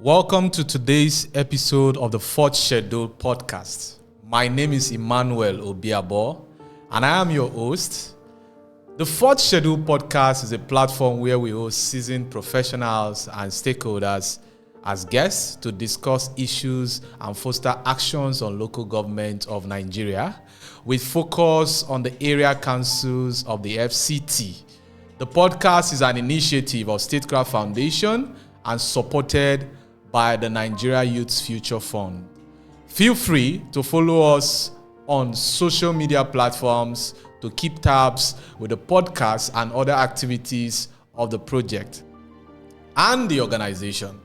Welcome to today's episode of the Fourth Schedule podcast. My name is Emmanuel Obiabo, and I am your host. The Fourth Schedule podcast is a platform where we host seasoned professionals and stakeholders as guests to discuss issues and foster actions on local government of Nigeria, with focus on the area councils of the FCT. The podcast is an initiative of Statecraft Foundation and supported by the Nigeria Youth Future Fund. Feel free to follow us on social media platforms to keep tabs with the podcast and other activities of the project and the organization.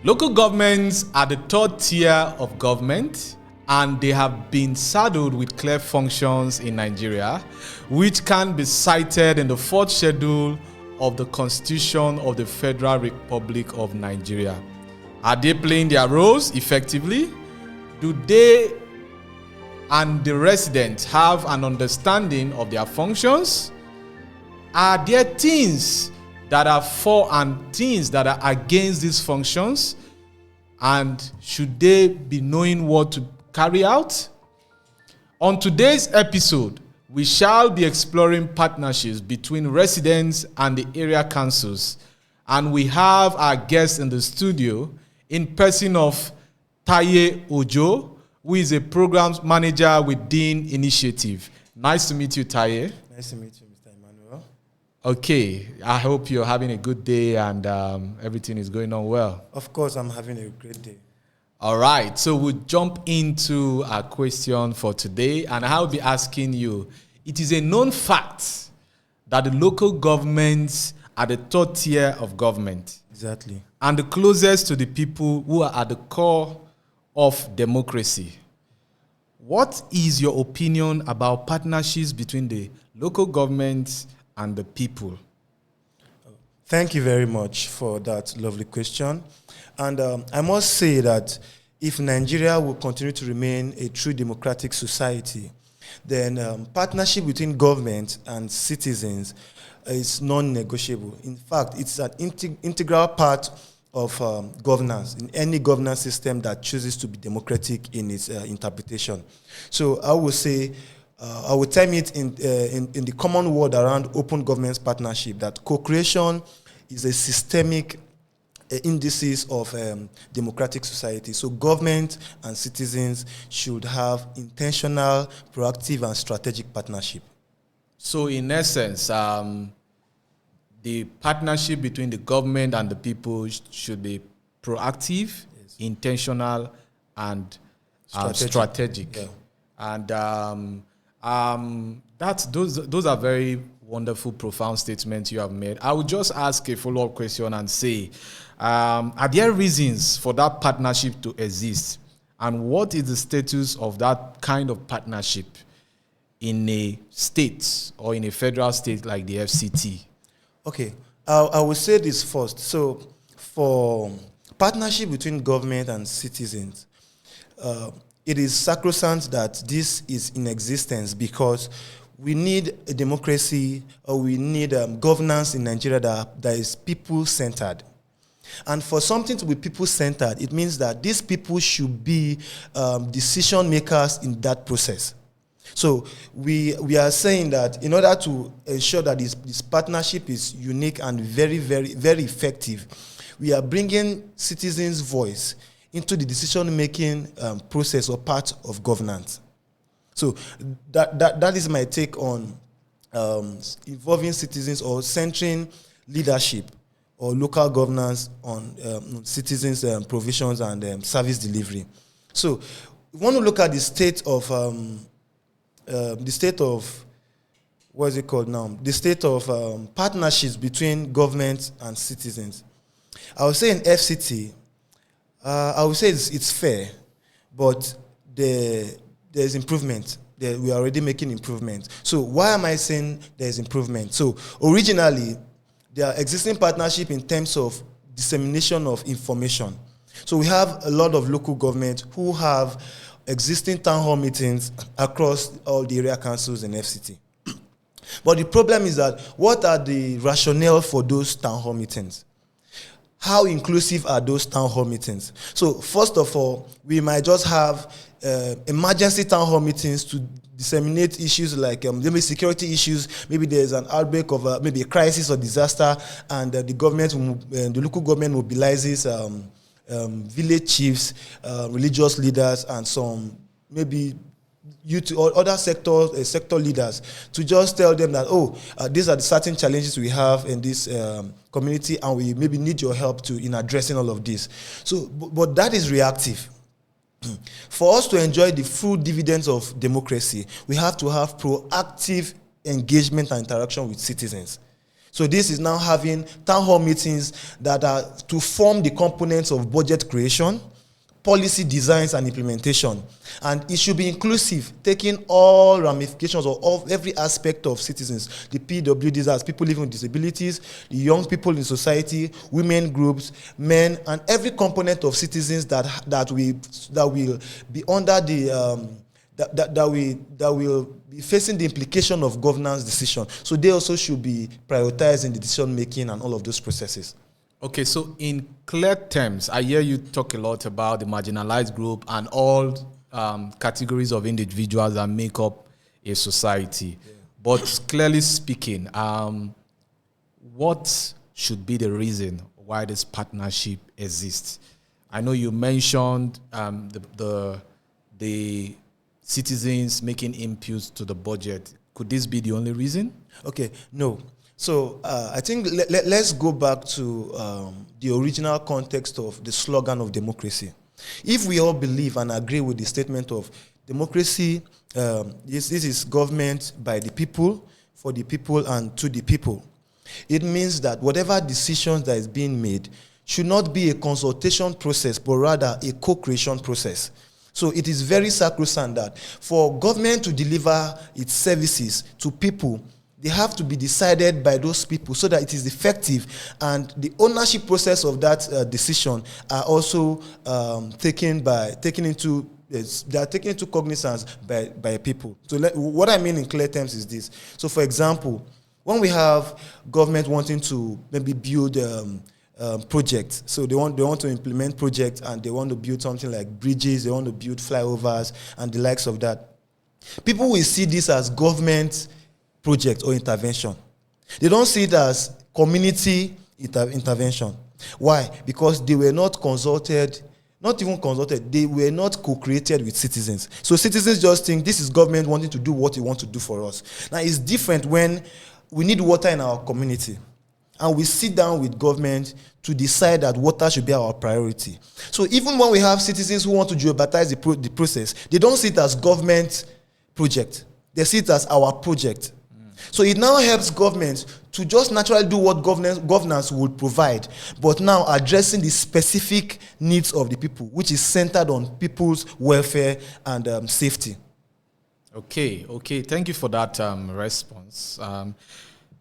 Local governments are the third tier of government, and they have been saddled with clear functions in Nigeria, which can be cited in the fourth schedule of the Constitution of the Federal Republic of Nigeria. Are they playing their roles effectively? Do they and the residents have an understanding of their functions? Are there things that are for and things that are against these functions? And should they be knowing what to carry out? On today's episode, we shall be exploring partnerships between residents and the area councils. And we have our guest in the studio in person of Taye Ojo, who is a programs manager with Dean Initiative. Nice to meet you, Taye. Nice to meet you, Mr. Emmanuel. Okay, I hope you're having a good day and everything is going on well. Of course, I'm having a great day. All right, so we'll jump into our question for today, and I'll be asking you, it is a known fact that the local governments are the third tier of government. Exactly. And the closest to the people who are at the core of democracy. What is your opinion about partnerships between the local governments and the people? Thank you very much for that lovely question. And I must say that if Nigeria will continue to remain a true democratic society, then partnership between government and citizens is non-negotiable. In fact, it's an integral part of governance in any governance system that chooses to be democratic in its interpretation. So I would say, I would term it in the common word around open governance partnership that co-creation is a systemic indices of democratic society. So government and citizens should have intentional, proactive, and strategic partnership. So in essence, the partnership between the government and the people should be proactive, yes, intentional, and strategic. Yeah. And those are very wonderful, profound statements you have made. I would just ask a follow-up question and say, are there reasons for that partnership to exist? And what is the status of that kind of partnership in a state or in a federal state like the FCT? Okay, I will say this first. So for partnership between government and citizens, it is sacrosanct that this is in existence because we need a democracy, or we need governance in Nigeria that is people-centered. And for something to be people-centered, it means that these people should be decision makers in that process. So we are saying that in order to ensure that this partnership is unique and very, very, very effective, we are bringing citizens' voice into the decision-making process or part of governance. So that is my take on involving citizens or centering leadership or local governance on citizens' provisions and service delivery. So we want to look at the state of what's it called now? The state of partnerships between government and citizens. I would say in FCT, I would say it's fair, but there's improvement. We are already making improvement. So why am I saying there's improvement? So originally, there are existing partnership in terms of dissemination of information. So we have a lot of local government who have existing town hall meetings across all the area councils in FCT. But the problem is that what are the rationale for those town hall meetings? how inclusive are those town hall meetings? So first of all, we might just have emergency town hall meetings to disseminate issues like maybe security issues. Maybe there's an outbreak of maybe a crisis or disaster, and the local government mobilizes village chiefs, religious leaders, and some maybe youth or other sector leaders to just tell them that these are the certain challenges we have in this community, and we maybe need your help in addressing all of this. So, but that is reactive. For us to enjoy the full dividends of democracy, we have to have proactive engagement and interaction with citizens. So this is now having town hall meetings that are to form the components of budget creation, policy designs and implementation. And it should be inclusive, taking all ramifications of every aspect of citizens, the PWDs, people living with disabilities, the young people in society, women groups, men, and every component of citizens that will be under the that will be facing the implication of governance decision. So they also should be prioritized in the decision making and all of those processes. Okay, so in clear terms, I hear you talk a lot about the marginalized group and all categories of individuals that make up a society. Yeah. But clearly speaking, what should be the reason why this partnership exists? I know you mentioned the citizens making inputs to the budget. Could this be the only reason? Okay, no. So I think let's go back to the original context of the slogan of democracy. If we all believe and agree with the statement of democracy, this is government by the people, for the people, and to the people, it means that whatever decisions that is being made should not be a consultation process, but rather a co-creation process. So it is very sacrosanct that for government to deliver its services to people, they have to be decided by those people so that it is effective, and the ownership process of that decision are also taken into cognizance by people. So what I mean in clear terms is this. So for example, when we have government wanting to maybe build projects, so they want to implement projects, and they want to build something like bridges, they want to build flyovers and the likes of that. People will see this as government project or intervention. They don't see it as community intervention. Why? Because they were not consulted, they were not co-created with citizens. So citizens just think this is government wanting to do what they want to do for us. Now it's different when we need water in our community, and we sit down with government to decide that water should be our priority. So even when we have citizens who want to jeopardize the process, they don't see it as government project. They see it as our project. So it now helps government to just naturally do what governance would provide, but now addressing the specific needs of the people, which is centered on people's welfare and safety. Okay. Thank you for that response.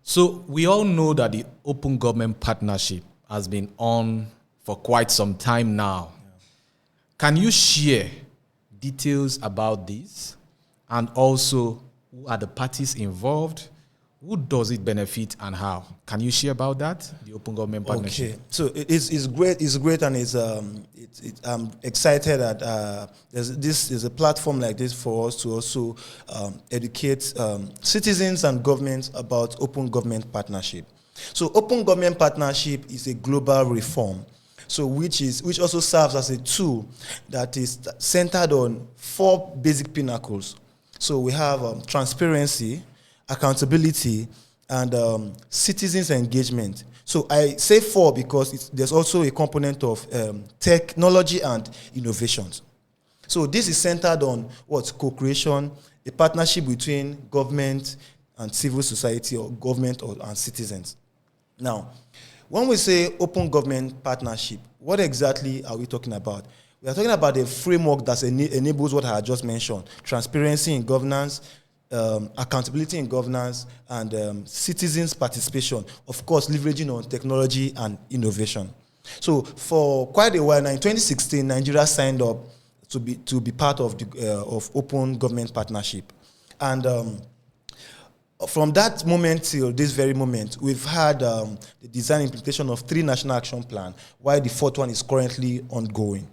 So we all know that the Open Government Partnership has been on for quite some time now. Yeah. Can you share details about this, and also who are the parties involved? Who does it benefit and how? Can you share about that, the Open Government Partnership? Okay, so it's great. It's great, and I'm excited that there's a platform like this for us to also educate citizens and governments about Open Government Partnership. So Open Government Partnership is a global reform, so which also serves as a tool that is centered on 4 basic pinnacles. So we have transparency, accountability, and citizens engagement. So I say 4 because there's also a component of technology and innovations. So this is centered on co-creation, a partnership between government and civil society, or government and citizens. Now, when we say Open Government Partnership, what exactly are we talking about? We are talking about a framework that enables what I just mentioned: transparency in governance, accountability in governance, and citizens' participation, of course, leveraging on technology and innovation. So for quite a while now, in 2016, Nigeria signed up to be part of Open Government Partnership. And From that moment till this very moment, we've had the design implementation of 3 national action plans, while the 4th one is currently ongoing.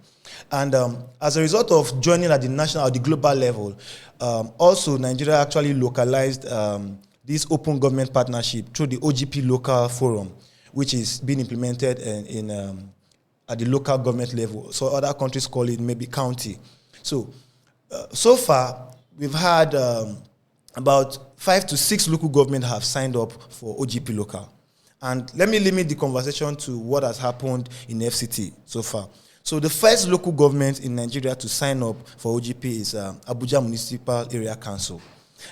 And as a result of joining at the national or the global level, also Nigeria actually localized this open government partnership through the OGP local forum, which is being implemented at the local government level. So other countries call it maybe county. So far, we've had about 5 to 6 local governments have signed up for OGP local. And let me limit the conversation to what has happened in FCT so far. So the first local government in Nigeria to sign up for OGP is Abuja Municipal Area Council.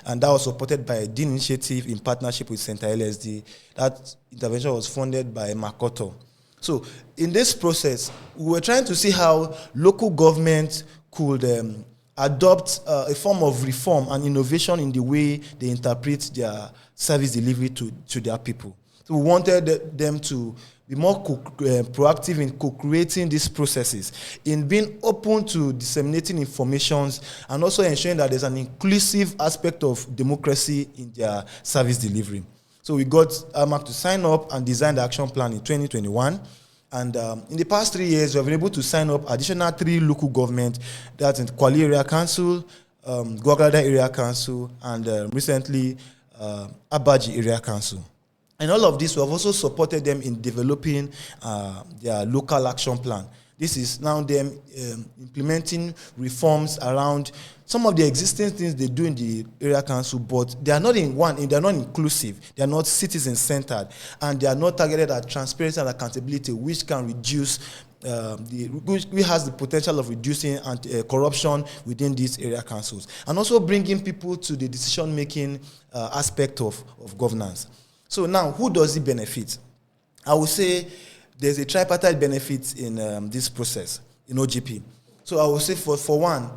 And that was supported by a Dean initiative in partnership with Center LSD. That intervention was funded by Makoto. So in this process, we were trying to see how local government could adopt a form of reform and innovation in the way they interpret their service delivery to their people. So we wanted them to be more proactive in co-creating these processes, in being open to disseminating informations, and also ensuring that there's an inclusive aspect of democracy in their service delivery. So we got AMAC to sign up and design the action plan in 2021. And in the past 3 years, we have been able to sign up additional 3 local governments, that's in Kwali Area Council, Gwagwalada Area Council, and recently Abaji Area Council. And all of this, we have also supported them in developing their local action plan. This is now them implementing reforms around some of the existing things they do in the area council, but they are not they are not inclusive, they are not citizen-centered, and they are not targeted at transparency and accountability, which can reduce which has the potential of reducing corruption within these area councils, and also bringing people to the decision-making aspect of governance. So now, who does it benefit? I would say there's a tripartite benefit in this process, in OGP. So I would say for one,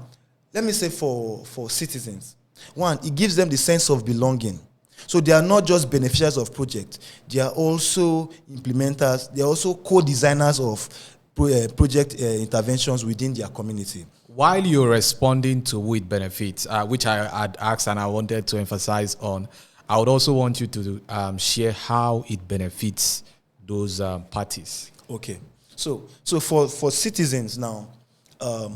let me say for citizens. One, it gives them the sense of belonging. So they are not just beneficiaries of projects. They are also implementers. They are also co-designers of project interventions within their community. While you're responding to who it benefits, which I had asked and I wanted to emphasize on, I would also want you to share how it benefits those parties. Okay. So for citizens now, I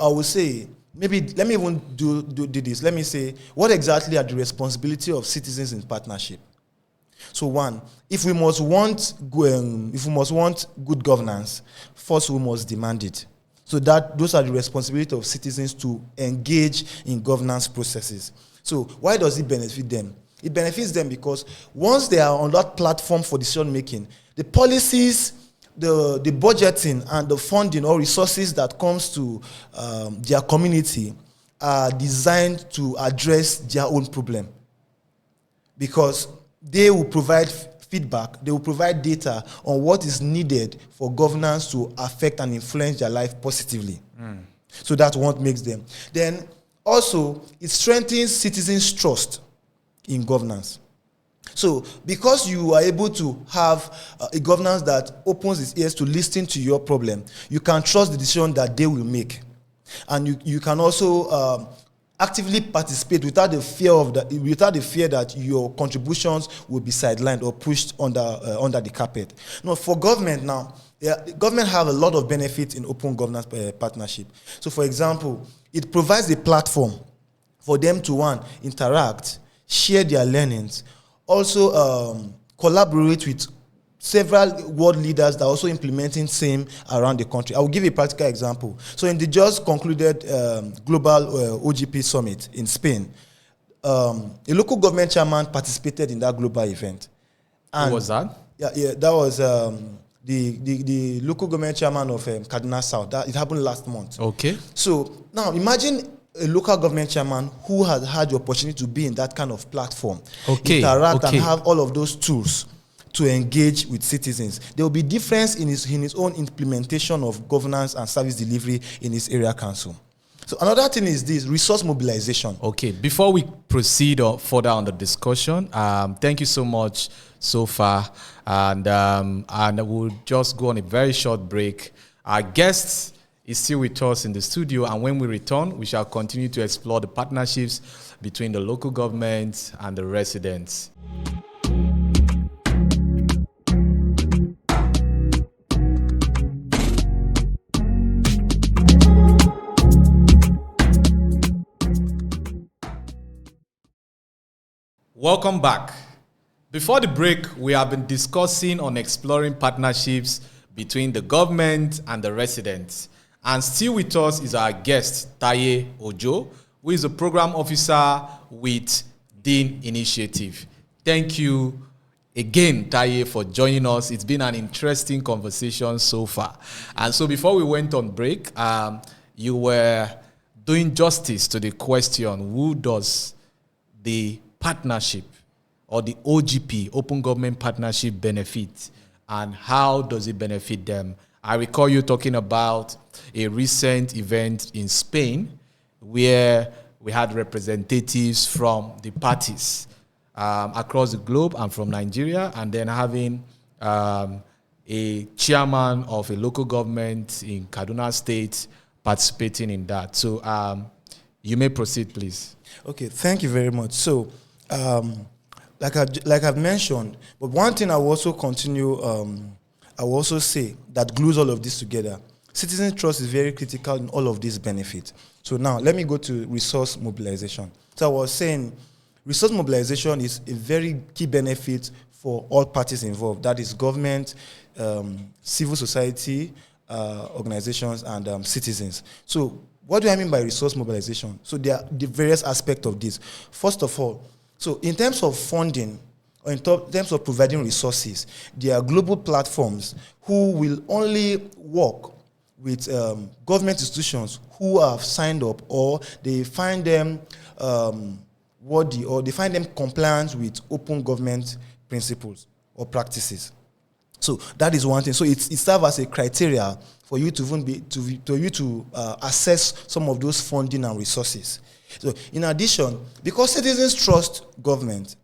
would say, maybe let me even do this. Let me say, what exactly are the responsibility of citizens in partnership? So one, if we must want good governance, first we must demand it. So those are the responsibility of citizens to engage in governance processes. So why does it benefit them? It benefits them because once they are on that platform for decision making, the policies, the budgeting and the funding or resources that comes to their community are designed to address their own problem. Because they will provide feedback, they will provide data on what is needed for governance to affect and influence their life positively. So that's what makes them. Then also, it strengthens citizens' trust in governance. So, because you are able to have a governance that opens its ears to listen to your problem, you can trust the decision that they will make. And you can also actively participate without the fear that your contributions will be sidelined or pushed under the carpet. No, for government now, government have a lot of benefits in open governance partnership. So, for example, it provides a platform for them to interact, share their learnings, also collaborate with several world leaders that are also implementing same around the country. I will give a practical example. So in the just concluded global OGP summit in Spain, a local government chairman participated in that global event. And who was that? Yeah, that was the local government chairman of Kaduna South. It happened last month. Okay. So now imagine a local government chairman who has had the opportunity to be in that kind of platform, interact and have all of those tools to engage with citizens. There will be difference in his own implementation of governance and service delivery in his area council. So another thing is this, resource mobilization. Okay, before we proceed further on the discussion, thank you so much so far. And we'll just go on a very short break. Our guest is still with us in the studio. And when we return, we shall continue to explore the partnerships between the local government and the residents. Welcome back. Before the break, we have been discussing on exploring partnerships between the government and the residents. And still with us is our guest, Taye Ojo, who is a program officer with Dean Initiative. Thank you again, Taye, for joining us. It's been an interesting conversation so far. And so before we went on break, you were doing justice to the question, who does the partnership or the OGP, Open Government Partnership, benefit, and how does it benefit them? I recall you talking about a recent event in Spain where we had representatives from the parties across the globe and from Nigeria, and then having a chairman of a local government in Kaduna State participating in that. So you may proceed, please. Okay, thank you very much. So, like I've mentioned, but one thing I will also continue, I will also say that glues all of this together. Citizen trust is very critical in all of these benefits. So now, let me go to resource mobilization. So I was saying, resource mobilization is a very key benefit for all parties involved. That is government, civil society, organizations, and citizens. So what do I mean by resource mobilization? So there are the various aspects of this. First of all, so in terms of funding, or in terms of providing resources, there are global platforms who will only work with government institutions who have signed up, or they find them worthy, or they find them compliant with open government principles or practices. So that is one thing. So it serves as a criteria for you to even assess some of those funding and resources. So in addition, because citizens trust government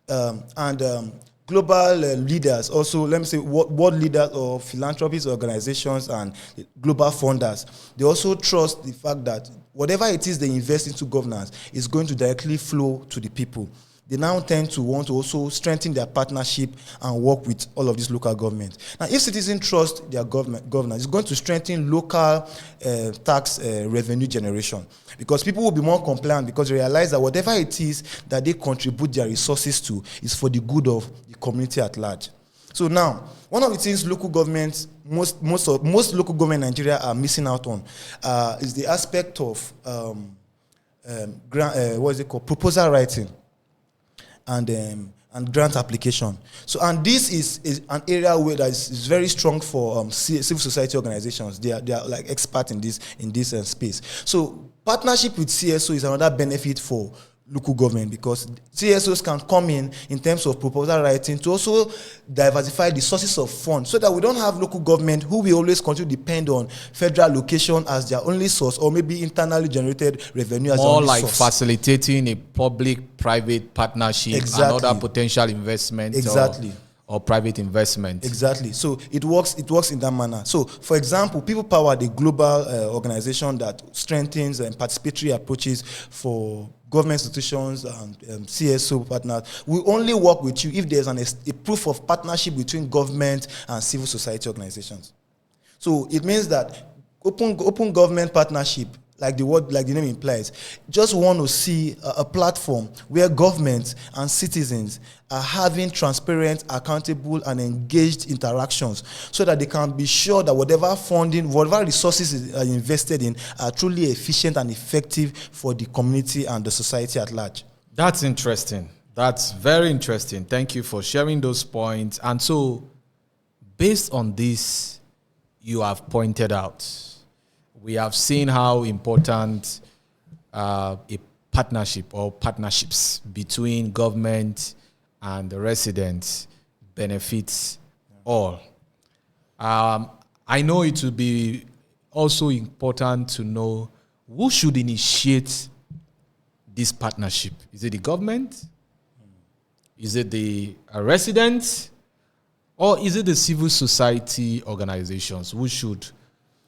and global leaders, also let me say world leaders or philanthropist organizations and global funders, they also trust the fact that whatever it is they invest into governance is going to directly flow to the people. They now tend to want to also strengthen their partnership and work with all of these local governments. Now, if citizens trust their governance, it's going to strengthen local tax revenue generation, because people will be more compliant because they realize that whatever it is that they contribute their resources to is for the good of the community at large. So now, one of the things local governments, most local government in Nigeria are missing out on is the aspect of proposal writing and grant application. So, and this is an area where that is very strong for civil society organizations. They are like experts in this space. So, partnership with CSO is another benefit for local government, because CSOs can come in terms of proposal writing to also diversify the sources of funds, so that we don't have local government who will always continue to depend on federal allocation as their only source, or maybe internally generated revenue as their only source. More like facilitating a public-private partnership, exactly, and other potential investment. Exactly. Or private investment. Exactly. So it works in that manner. So, for example, People Power, the global organization that strengthens participatory approaches for government institutions and CSO partners, we only work with you if there's a proof of partnership between government and civil society organizations. So it means that open government partnership, like the name implies, just want to see a platform where government and citizens are having transparent, accountable, and engaged interactions, so that they can be sure that whatever funding, whatever resources are invested in are truly efficient and effective for the community and the society at large. That's interesting. That's very interesting. Thank you for sharing those points. And so, based on this, you have pointed out, we have seen how important a partnership or partnerships between government and the residents benefits all. I know it will be also important to know who should initiate this partnership. Is it the government? Is it the residents? Or is it the civil society organizations? Who should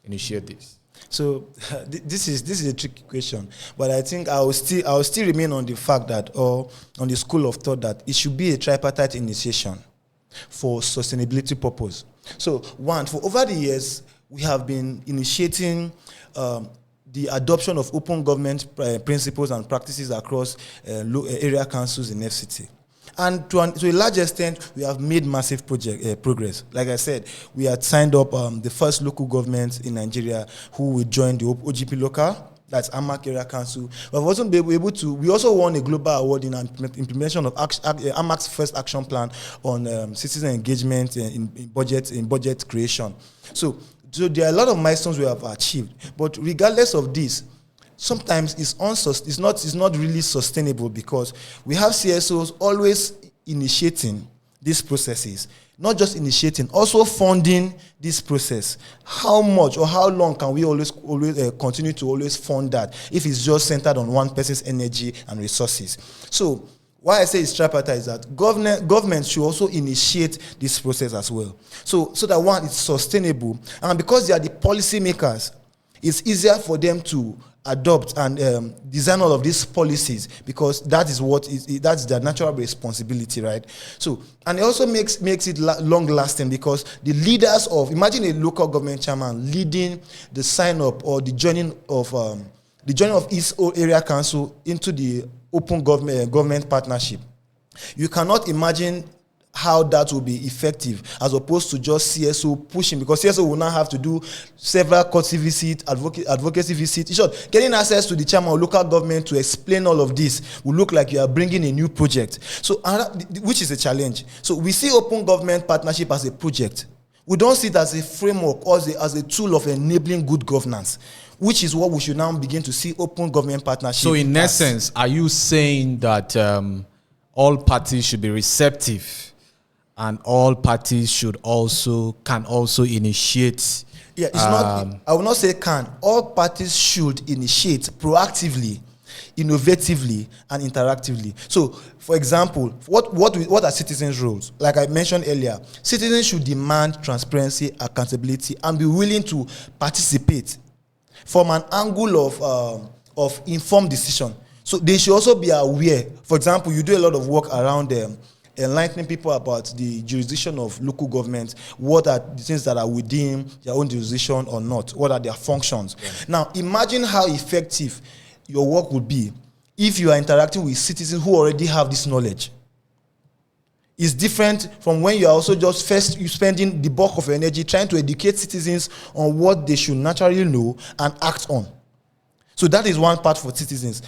initiate this? So this is a tricky question, but I think I will still remain on the fact that, or on the school of thought that it should be a tripartite initiation for sustainability purpose. So one, for over the years, we have been initiating the adoption of open government principles and practices across area councils in FCT. And to a large extent, we have made massive progress. Like I said, we had signed up the first local government in Nigeria who will join the OGP local, that's AMAC Area Council. We've also been able to, we also won a global award in implementation of AMAC's first action plan on citizen engagement in budget creation. So there are a lot of milestones we have achieved. But regardless of this, sometimes it's not really sustainable because we have CSOs always initiating these processes, not just initiating, also funding this process. How much or how long can we always continue to always fund that if it's just centered on one person's energy and resources? So why I say it's tripartite is that government should also initiate this process as well. So that one, it's sustainable, and because they are the policy makers, it's easier for them to adopt and design all of these policies because that's their natural responsibility, right? So, and it also makes it long lasting because the leaders of, imagine a local government chairman leading the sign up or the joining of his area council into the open government partnership. You cannot imagine how that will be effective as opposed to just CSO pushing, because CSO will now have to do several courtesy visits, advocacy visits. In short, getting access to the chairman of local government to explain all of this will look like you are bringing a new project, so which is a challenge. So we see open government partnership as a project. We don't see it as a framework or as a tool of enabling good governance, which is what we should now begin to see open government partnership. So in essence, are you saying that all parties should be receptive and all parties can also initiate? Yeah, it's not. I will not say can. All parties should initiate proactively, innovatively, and interactively. So, for example, what are citizens' roles? Like I mentioned earlier, citizens should demand transparency, accountability, and be willing to participate from an angle of informed decision. So they should also be aware. For example, you do a lot of work around enlightening people about the jurisdiction of local government. What are the things that are within their own jurisdiction or not? What are their functions? Yeah. Now, imagine how effective your work would be if you are interacting with citizens who already have this knowledge. It's different from when you are also just you spending the bulk of your energy trying to educate citizens on what they should naturally know and act on. So that is one part for citizens.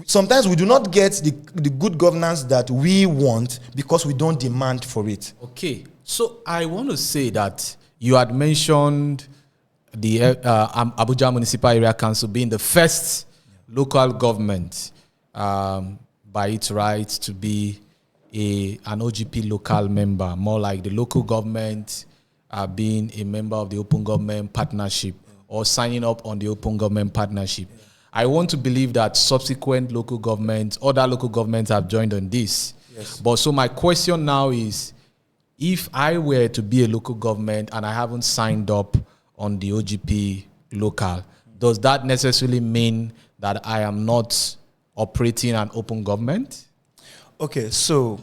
Sometimes we do not get the good governance that we want because we don't demand for it. Okay, so I want to say that you had mentioned the Abuja Municipal Area Council being the first local government by its right to be an OGP local member, more like the local government being a member of the Open Government Partnership or signing up on the Open Government Partnership. I want to believe that subsequent other local governments have joined on this. Yes. But so my question now is, if I were to be a local government and I haven't signed up on the OGP local, does that necessarily mean that I am not operating an open government? Okay, so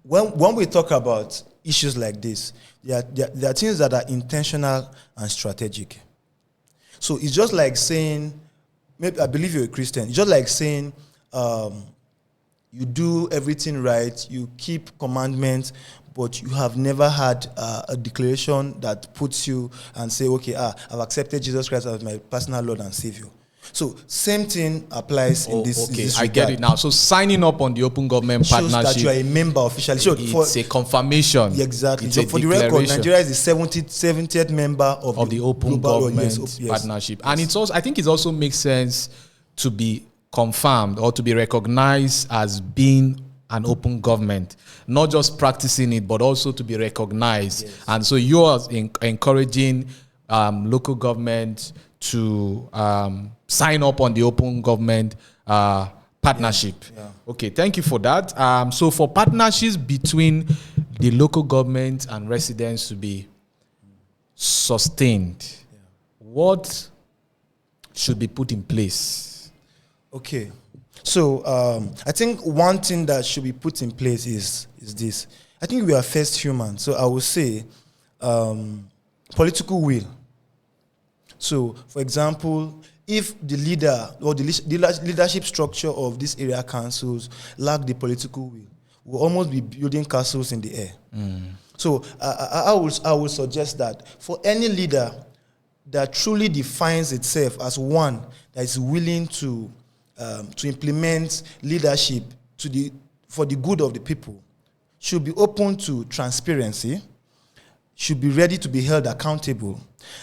when we talk about issues like this, there are things that are intentional and strategic. So it's just like saying, maybe I believe you're a Christian. It's just like saying you do everything right, you keep commandments, but you have never had a declaration that puts you and say, okay, I've accepted Jesus Christ as my personal Lord and Savior. So same thing applies in this. Okay, in this I get it now. So signing up on the Open Government shows Partnership, that you are a member officially. So it's a confirmation. Exactly. It's for the record, Nigeria is the 70th member of the Open Government Partnership, and it's also, I think it also makes sense to be confirmed or to be recognized as being an open government, not just practicing it, but also to be recognized. Yes. And so you are encouraging local government to sign up on the Open Government Partnership. Yeah. Okay, thank you for that. So for partnerships between the local government and residents to be sustained, what should be put in place? Okay. So I think one thing that should be put in place is this. I think we are first human. So I would say political will. So, for example, if the leader or the leadership structure of these area councils lack the political will, we'll almost be building castles in the air. So I would suggest that for any leader that truly defines itself as one that is willing to implement leadership for the good of the people, should be open to transparency, should be ready to be held accountable,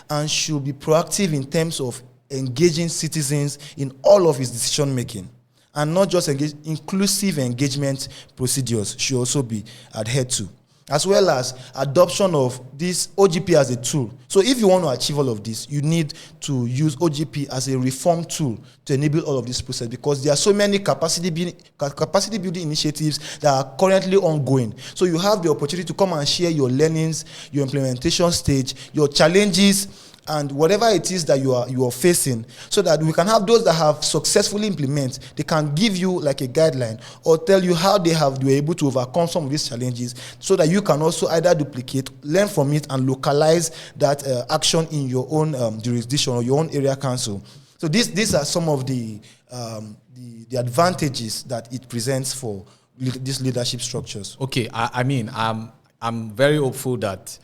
and should be proactive in terms of engaging citizens in all of his decision making. And not just inclusive engagement procedures should also be adhered to, as well as adoption of this OGP as a tool. So if you want to achieve all of this, you need to use OGP as a reform tool to enable all of this process, because there are so many capacity building initiatives that are currently ongoing. So you have the opportunity to come and share your learnings, your implementation stage, your challenges, and whatever it is that you are facing, so that we can have those that have successfully implemented, they can give you like a guideline or tell you how they were able to overcome some of these challenges, so that you can also either duplicate, learn from it, and localize that action in your own jurisdiction or your own area council. So these are some of the advantages that it presents for these leadership structures. Okay, I mean, I'm very hopeful that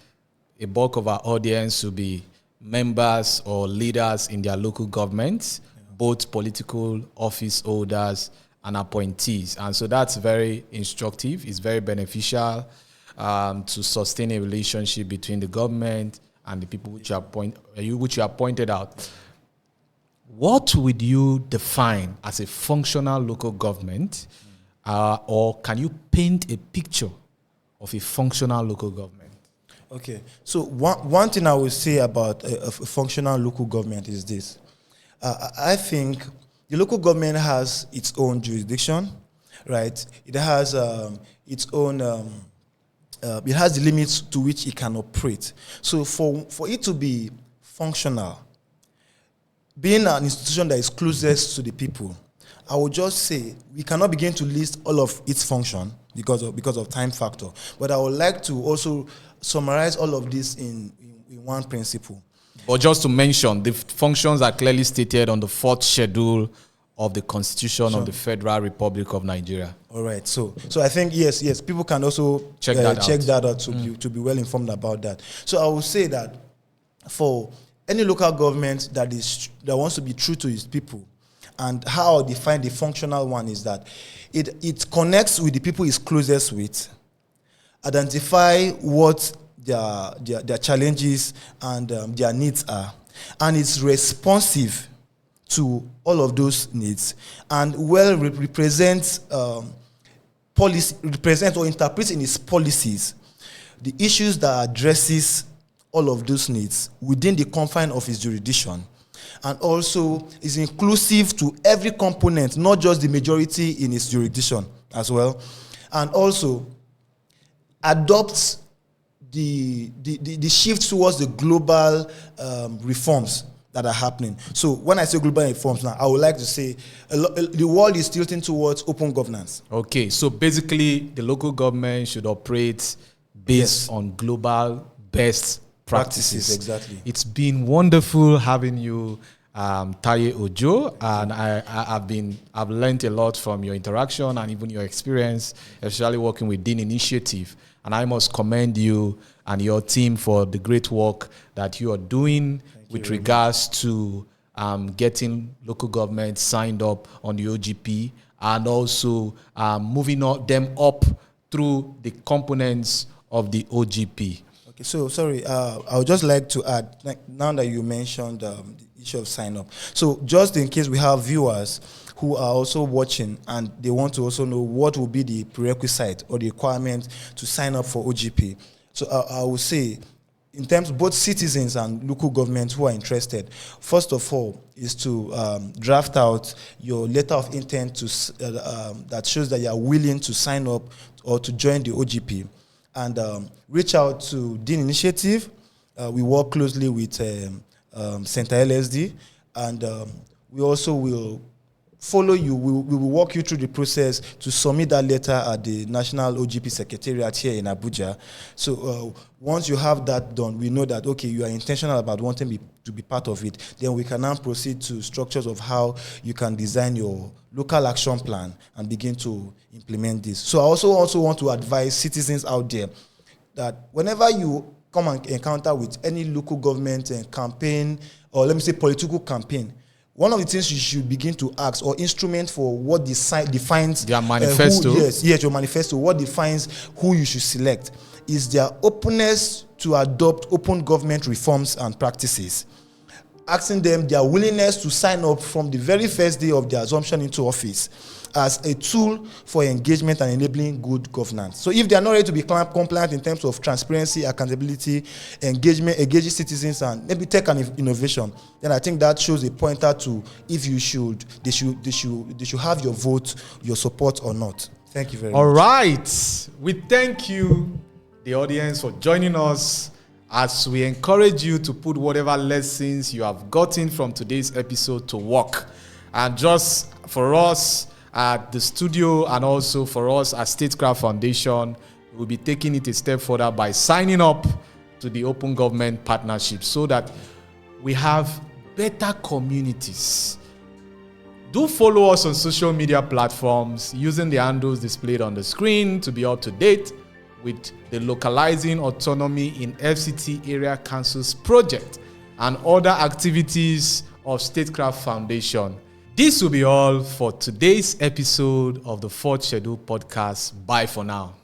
a bulk of our audience will be members or leaders in their local governments, both political office holders and appointees. And so that's very instructive. It's very beneficial to sustain a relationship between the government and the people which you have pointed out. What would you define as a functional local government, or can you paint a picture of a functional local government? Okay, so one thing I would say about a functional local government is this. I think the local government has its own jurisdiction, right? It has its own, it has the limits to which it can operate. So for it to be functional, being an institution that is closest to the people, I would just say we cannot begin to list all of its function because of time factor. But I would like to also summarize all of this in one principle. But just to mention, the functions are clearly stated on the 4th schedule of the Constitution of the Federal Republic of Nigeria. All right. So I think yes, people can also check that out to be well informed about that. So I will say that for any local government that wants to be true to its people, and how I define the functional one is that it connects with the people it's closest with, identify what their challenges and their needs are, and it's responsive to all of those needs, and represents or interprets in its policies the issues that addresses all of those needs within the confine of its jurisdiction, and also is inclusive to every component, not just the majority in its jurisdiction as well, and also adopts the shift towards the global reforms that are happening. So when I say global reforms now, I would like to say the world is tilting towards open governance. Okay, so basically the local government should operate based on global best practices. Exactly. It's been wonderful having you, Taye Ojo, and I've learned a lot from your interaction and even your experience, especially working with Dean Initiative. And I must commend you and your team for the great work that you are doing with regards to getting local governments signed up on the OGP, and also moving them up through the components of the OGP. Okay, so sorry, I would just like to add, now that you mentioned the issue of sign up. So just in case we have viewers who are also watching and they want to also know what will be the prerequisite or the requirement to sign up for OGP. So I would say, in terms of both citizens and local governments who are interested, first of all is to draft out your letter of intent that shows that you are willing to sign up or to join the OGP, and reach out to Dean Initiative. We work closely with Center LSD, And we also will follow you. We will walk you through the process to submit that letter at the National OGP Secretariat here in Abuja. So once you have that done, we know that, okay, you are intentional about wanting to be part of it. Then we can now proceed to structures of how you can design your local action plan and begin to implement this. So I also want to advise citizens out there that whenever you come and encounter with any local government campaign, or let me say political campaign, one of the things you should begin to ask, or instrument for what defines their manifesto. Yes, your manifesto. What defines who you should select is their openness to adopt open government reforms and practices. Asking them their willingness to sign up from the very first day of their assumption into office as a tool for engagement and enabling good governance. So if they are not ready to be compliant in terms of transparency, accountability, engaging citizens, and maybe tech and innovation, then I think that shows a pointer to if they should have your vote, your support or not. Thank you very much. All right. We thank you, the audience, for joining us as we encourage you to put whatever lessons you have gotten from today's episode to work. And just for us at the studio, and also for us at Statecraft Foundation, we'll be taking it a step further by signing up to the Open Government Partnership so that we have better communities. Do follow us on social media platforms using the handles displayed on the screen to be up to date with the Localizing Autonomy in FCT Area Councils project and other activities of Statecraft Foundation. This will be all for today's episode of the Fourth Schedule podcast. Bye for now.